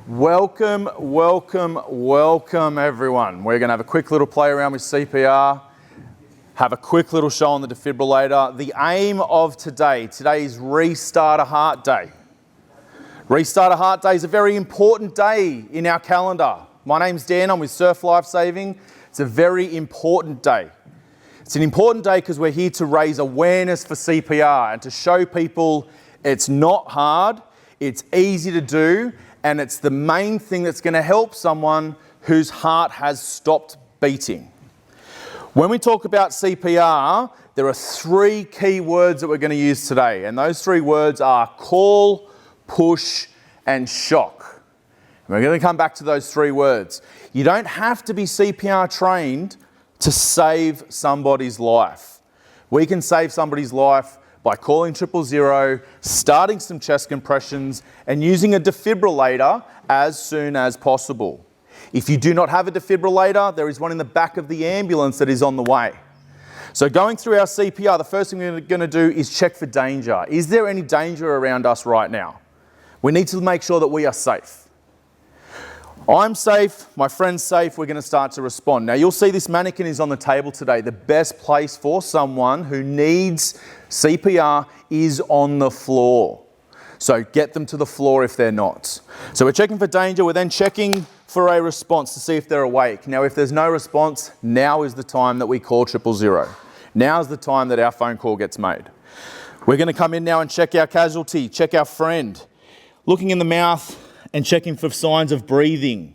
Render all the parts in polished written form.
Welcome, welcome, welcome everyone. We're going to have a quick little play around with CPR, have a quick little show on the defibrillator. The aim of today is Restart a Heart Day. Restart a Heart Day is a very important day in our calendar. My name's Dan, I'm with Surf Life Saving. It's a very important day. It's an important day because we're here to raise awareness for CPR and to show people it's not hard, it's easy to do, and it's the main thing that's going to help someone whose heart has stopped beating. When we talk about CPR, there are three key words that we're going to use today, and those three words are call, push, and shock. And we're going to come back to those three words. You don't have to be CPR trained to save somebody's life. We can save somebody's life by calling 000, starting some chest compressions, and using a defibrillator as soon as possible. If you do not have a defibrillator, there is one in the back of the ambulance that is on the way. So going through our CPR, the first thing we're going to do is check for danger. Is there any danger around us right now? We need to make sure that we are safe. I'm safe, my friend's safe, we're going to start to respond. Now you'll see this mannequin is on the table today. The best place for someone who needs CPR is on the floor. So get them to the floor if they're not. So we're checking for danger, we're then checking for a response to see if they're awake. Now if there's no response, now is the time that we call 000. Now is the time that our phone call gets made. We're going to come in now and check our casualty, check our friend, looking in the mouth, and checking for signs of breathing.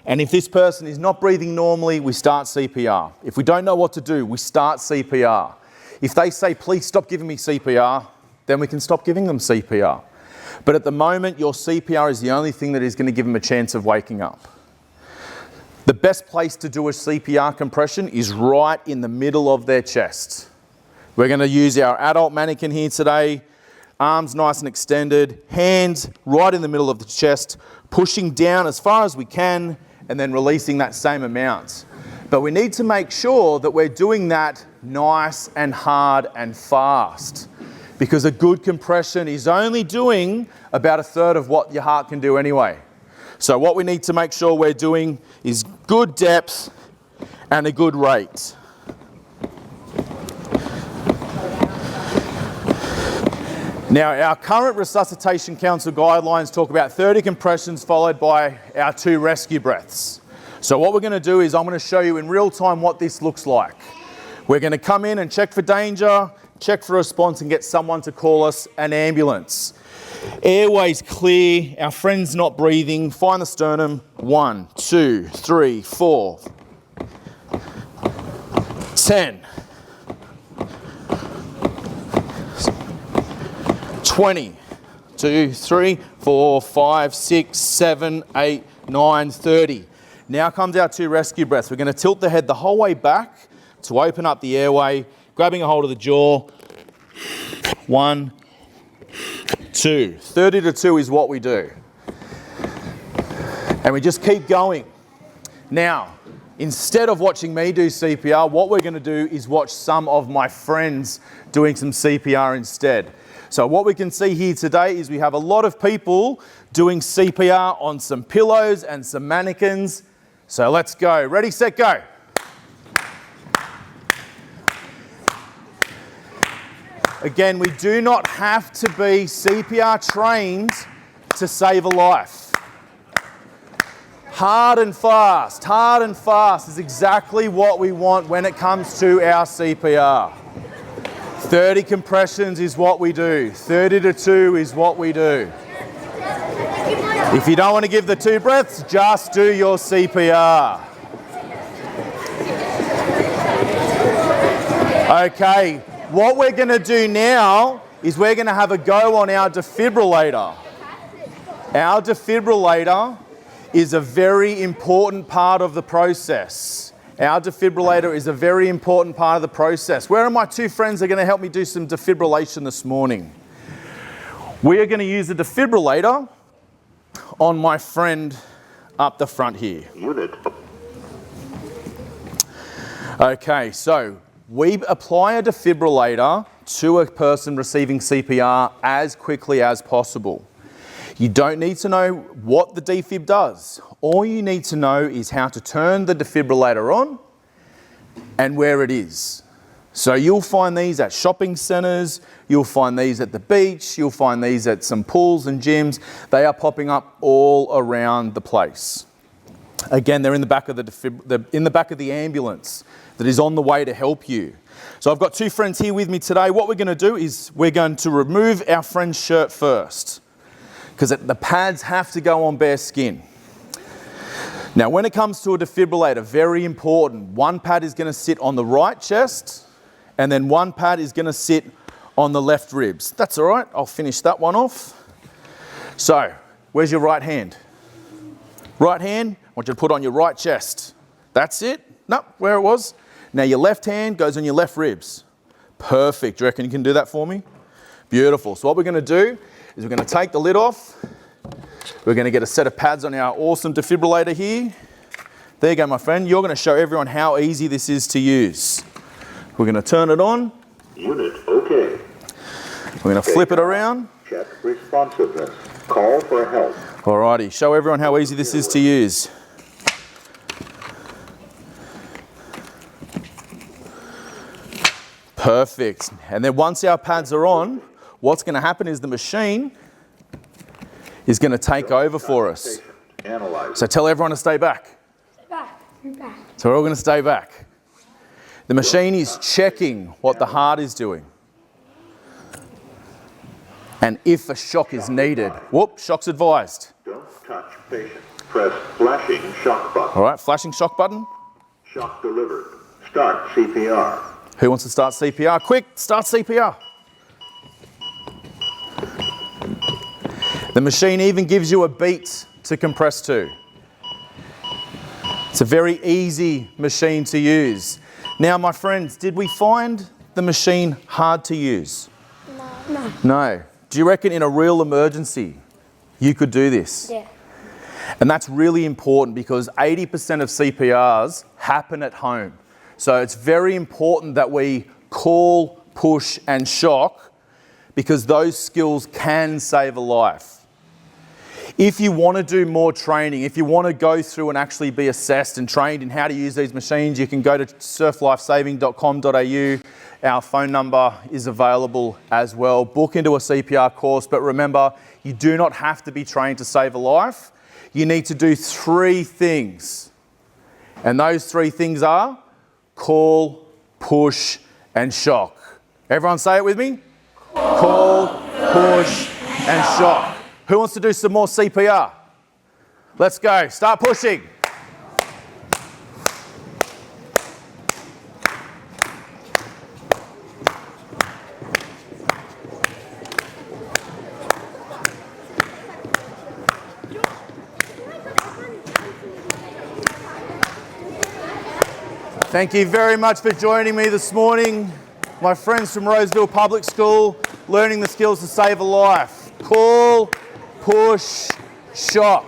And if this person is not breathing normally, we start CPR. If we don't know what to do, we start CPR. If they say, please stop giving me CPR, then we can stop giving them CPR. But at the moment, your CPR is the only thing that is going to give them a chance of waking up. The best place to do a CPR compression is right in the middle of their chest. We're going to use our adult mannequin here today. Arms nice and extended, hands right in the middle of the chest, pushing down as far as we can and then releasing that same amount. But we need to make sure that we're doing that nice and hard and fast, because a good compression is only doing about a third of what your heart can do anyway. So what we need to make sure we're doing is good depth and a good rate. Now, our current Resuscitation Council guidelines talk about 30 compressions followed by our 2 rescue breaths. So what we're going to do is I'm going to show you in real time what this looks like. We're going to come in and check for danger, check for response, and get someone to call us an ambulance. Airways clear, our friend's not breathing, find the sternum, 1, 2, 3, 4, 10. 20, 2, 3, 4, 5, 6, 7, 8, 9, 30. Now comes our 2 rescue breaths. We're going to tilt the head the whole way back to open up the airway, grabbing a hold of the jaw. 1, 2. 30 to 2 is what we do. And we just keep going. Now, instead of watching me do CPR, what we're going to do is watch some of my friends doing some CPR instead. So what we can see here today is we have a lot of people doing CPR on some pillows and some mannequins. So let's go. Ready, set, go. Again, we do not have to be CPR trained to save a life. Hard and fast is exactly what we want when it comes to our CPR. 30 compressions is what we do. 30 to 2 is what we do. If you don't want to give the 2 breaths, just do your CPR. Okay, what we're going to do now is we're going to have a go on our defibrillator. Our defibrillator is a very important part of the process. Our defibrillator is a very important part of the process. Where are my 2 friends that are going to help me do some defibrillation this morning? We are going to use the defibrillator on my friend up the front here. Unit. Okay, so we apply a defibrillator to a person receiving CPR as quickly as possible. You don't need to know what the defib does. All you need to know is how to turn the defibrillator on and where it is. So you'll find these at shopping centres, you'll find these at the beach, you'll find these at some pools and gyms. They are popping up all around the place. Again, they're in the back of the ambulance that is on the way to help you. So I've got two friends here with me today. What we're going to do is we're going to remove our friend's shirt first, because the pads have to go on bare skin. Now, when it comes to a defibrillator, very important, one pad is going to sit on the right chest, and then one pad is going to sit on the left ribs. That's all right, I'll finish that one off. So, where's your right hand? Right hand, I want you to put on your right chest. That's it. Nope, where it was. Now your left hand goes on your left ribs. Perfect. Do you reckon you can do that for me? Beautiful. So what we're going to do is we're going to take the lid off. We're going to get a set of pads on our awesome defibrillator here. There you go, my friend. You're going to show everyone how easy this is to use. We're going to turn it on. Unit okay. We're going to flip it around. Check responsiveness. Call for help. Alrighty, show everyone how easy this is to use. Perfect. And then once our pads are on, what's going to happen is the machine is going to take over for us. So tell everyone to stay back. Stay back. You're back. So we're all going to stay back. The machine is checking what the heart is doing. And if a shock is needed, whoop, shock's advised. Don't touch patient. Press flashing shock button. All right, flashing shock button. Shock delivered. Start CPR. Who wants to start CPR? Quick, start CPR. The machine even gives you a beat to compress to. It's a very easy machine to use. Now, my friends, did we find the machine hard to use? No. No. Do you reckon in a real emergency you could do this? Yeah. And that's really important because 80% of CPRs happen at home. So it's very important that we call, push and shock because those skills can save a life. If you want to do more training, if you want to go through and actually be assessed and trained in how to use these machines, you can go to surflifesaving.com.au. Our phone number is available as well. Book into a CPR course, but remember, you do not have to be trained to save a life. You need to do 3 things. And those 3 things are call, push, and shock. Everyone say it with me? Call, push, and shock. Who wants to do some more CPR? Let's go. Start pushing. Thank you very much for joining me this morning. My friends from Roseville Public School, learning the skills to save a life. Call, push, shock.